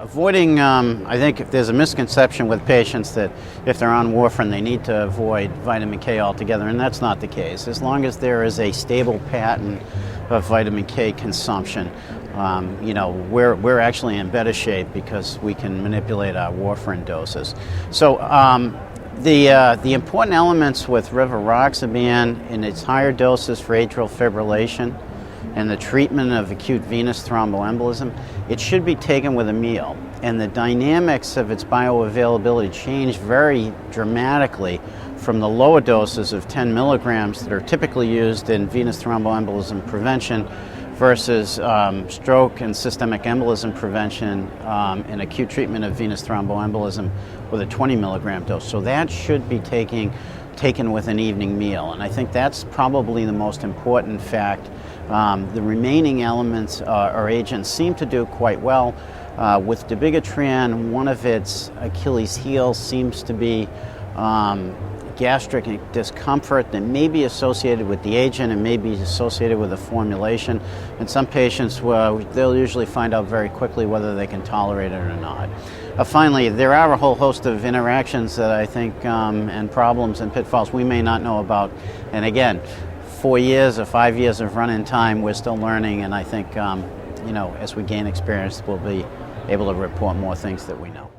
Avoiding, I think if there's a misconception with patients that if they're on warfarin they need to avoid vitamin K altogether, and that's not the case. As long as there is a stable pattern of vitamin K consumption, we're actually in better shape because we can manipulate our warfarin doses. So the important elements with rivaroxaban in its higher doses for atrial fibrillation and the treatment of acute venous thromboembolism, it should be taken with a meal. And the dynamics of its bioavailability change very dramatically from the lower doses of 10 milligrams that are typically used in venous thromboembolism prevention versus stroke and systemic embolism prevention and acute treatment of venous thromboembolism with a 20 milligram dose. So that should be taken with an evening meal, and I think that's probably the most important fact. The remaining elements or agents seem to do quite well. With dabigatran, one of its Achilles heels seems to be gastric discomfort that may be associated with the agent and may be associated with the formulation. And some patients, they'll usually find out very quickly whether they can tolerate it or not. Finally, there are a whole host of interactions that I think and problems and pitfalls we may not know about. And again, 4 years or 5 years of run-in time, we're still learning, and I think as we gain experience, we'll be able to report more things that we know.